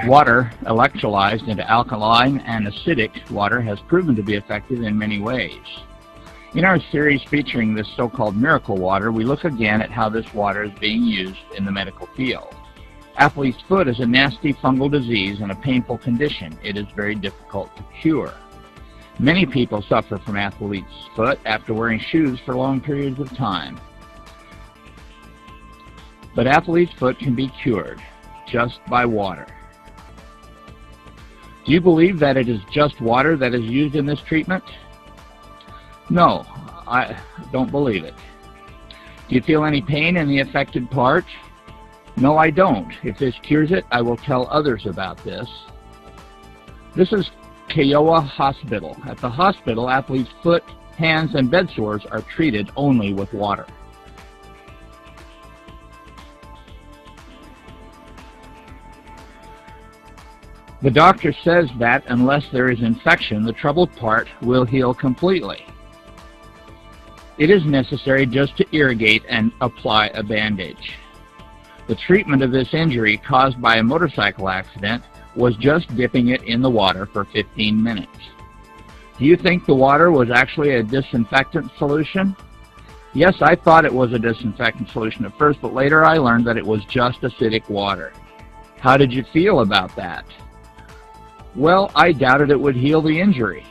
Water electrolyzed into alkaline and acidic water has proven to be effective in many ways. In our series featuring this so-called miracle water, we look again at how this water is being used in the medical field. Athlete's foot is a nasty fungal disease and a painful condition. It is very difficult to cure. Many people suffer from athlete's foot after wearing shoes for long periods of time. But athlete's foot can be cured just by water. Do you believe that it is just water that is used in this treatment? No, I don't believe it. Do you feel any pain in the affected part? No, I don't. If this cures it, I will tell others about this. This is Kiowa Hospital. At the hospital, athlete's foot, hands, and bed sores are treated only with water. The doctor says that unless there is infection, the troubled part will heal completely. It is necessary just to irrigate and apply a bandage. The treatment of this injury caused by a motorcycle accident was just dipping it in the water for 15 minutes. Do you think the water was actually a disinfectant solution? Yes, I thought it was a disinfectant solution at first, but later I learned that it was just acidic water. How did you feel about that? Well, I doubted it would heal the injury.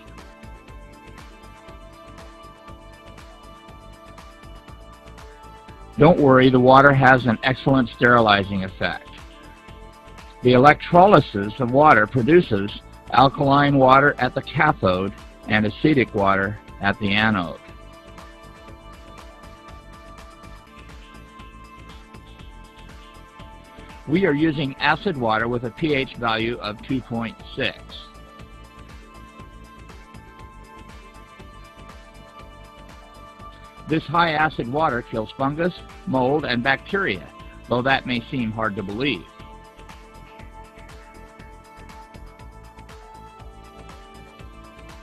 Don't worry, the water has an excellent sterilizing effect. The electrolysis of water produces alkaline water at the cathode and acidic water at the anode. We are using acid water with a pH value of 2.6. This high acid water kills fungus, mold, and bacteria, though that may seem hard to believe.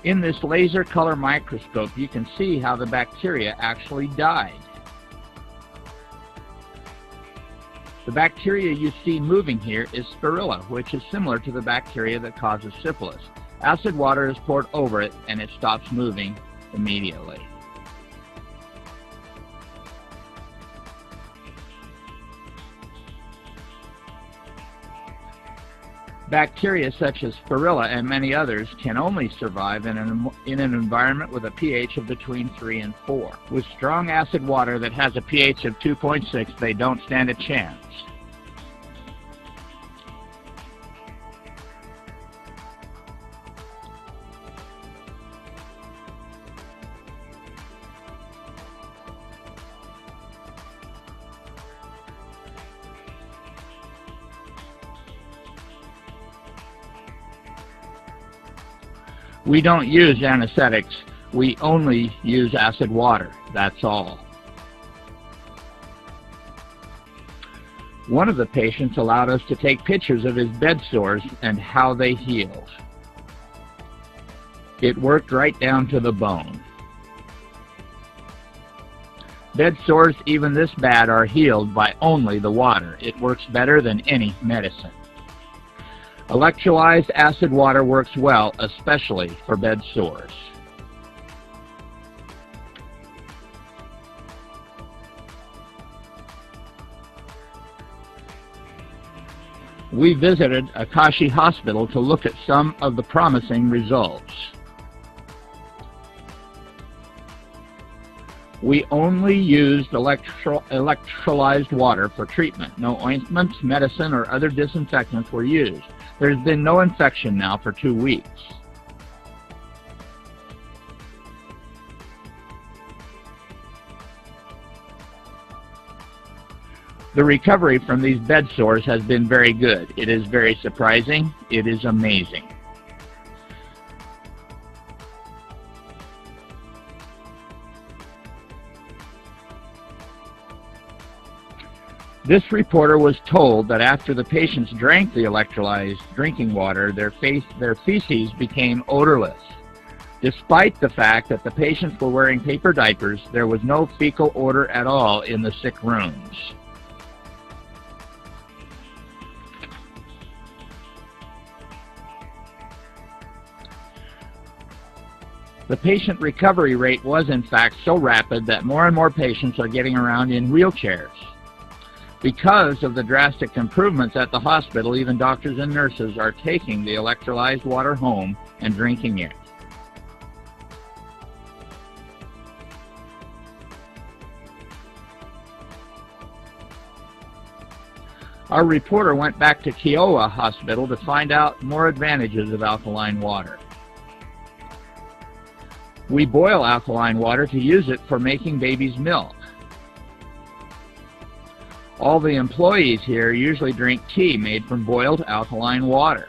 In this laser color microscope, you can see how the bacteria actually died. The bacteria you see moving here is Spirilla, which is similar to the bacteria that causes syphilis. Acid water is poured over it and it stops moving immediately. Bacteria such as Spirilla and many others can only survive in an environment with a pH of between 3 and 4. With strong acid water that has a pH of 2.6, they don't stand a chance. We don't use anesthetics, we only use acid water, that's all. One of the patients allowed us to take pictures of his bed sores and how they healed. It worked right down to the bone. Bed sores, even this bad, are healed by only the water. It works better than any medicine. Electrolyzed acid water works well, especially for bed sores. We visited Akashi Hospital to look at some of the promising results. We only used electrolyzed water for treatment. No ointments, medicine, or other disinfectants were used. There's been no infection now for 2 weeks. The recovery from these bed sores has been very good. It is very surprising. It is amazing. This reporter was told that after the patients drank the electrolyzed drinking water, their feces became odorless. Despite the fact that the patients were wearing paper diapers, there was no fecal odor at all in the sick rooms. The patient recovery rate was in fact so rapid that more and more patients are getting around in wheelchairs. Because of the drastic improvements at the hospital, even doctors and nurses are taking the electrolyzed water home and drinking it. Our reporter went back to Kiowa Hospital to find out more advantages of alkaline water. We boil alkaline water to use it for making baby's milk. All the employees here usually drink tea made from boiled alkaline water.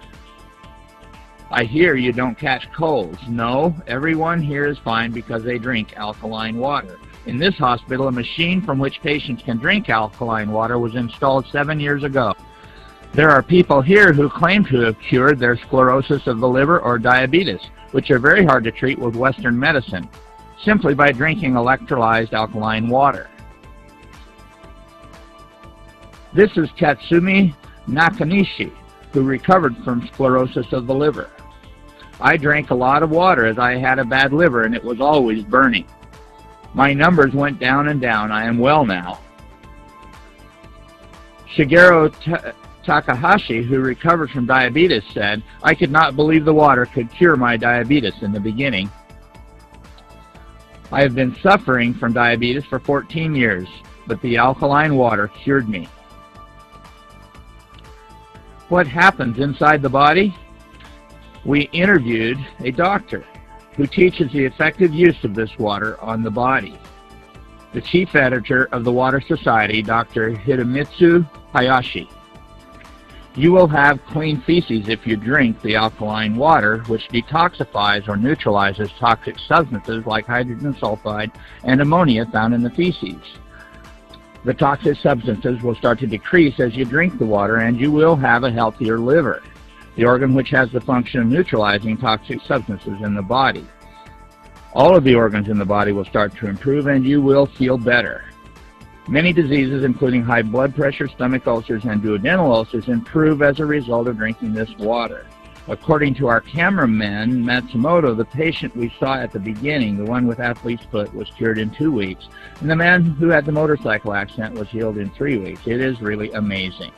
I hear you don't catch colds. No, everyone here is fine because they drink alkaline water. In this hospital, a machine from which patients can drink alkaline water was installed 7 years ago. There are people here who claim to have cured their sclerosis of the liver or diabetes, which are very hard to treat with Western medicine, simply by drinking electrolyzed alkaline water. This is Tatsumi Nakanishi, who recovered from sclerosis of the liver. I drank a lot of water as I had a bad liver and it was always burning. My numbers went down and down. I am well now. Shigeru Takahashi, who recovered from diabetes, said, "I could not believe the water could cure my diabetes in the beginning. I have been suffering from diabetes for 14 years, but the alkaline water cured me." What happens inside the body? We interviewed a doctor who teaches the effective use of this water on the body. The chief editor of the Water Society, Dr. Hidemitsu Hayashi. You will have clean feces if you drink the alkaline water, which detoxifies or neutralizes toxic substances like hydrogen sulfide and ammonia found in the feces. The toxic substances will start to decrease as you drink the water, and you will have a healthier liver, the organ which has the function of neutralizing toxic substances in the body. All of the organs in the body will start to improve and you will feel better. Many diseases, including high blood pressure, stomach ulcers, and duodenal ulcers, improve as a result of drinking this water. According to our cameraman, Matsumoto, the patient we saw at the beginning, the one with athlete's foot, was cured in 2 weeks, and the man who had the motorcycle accident was healed in 3 weeks. It is really amazing.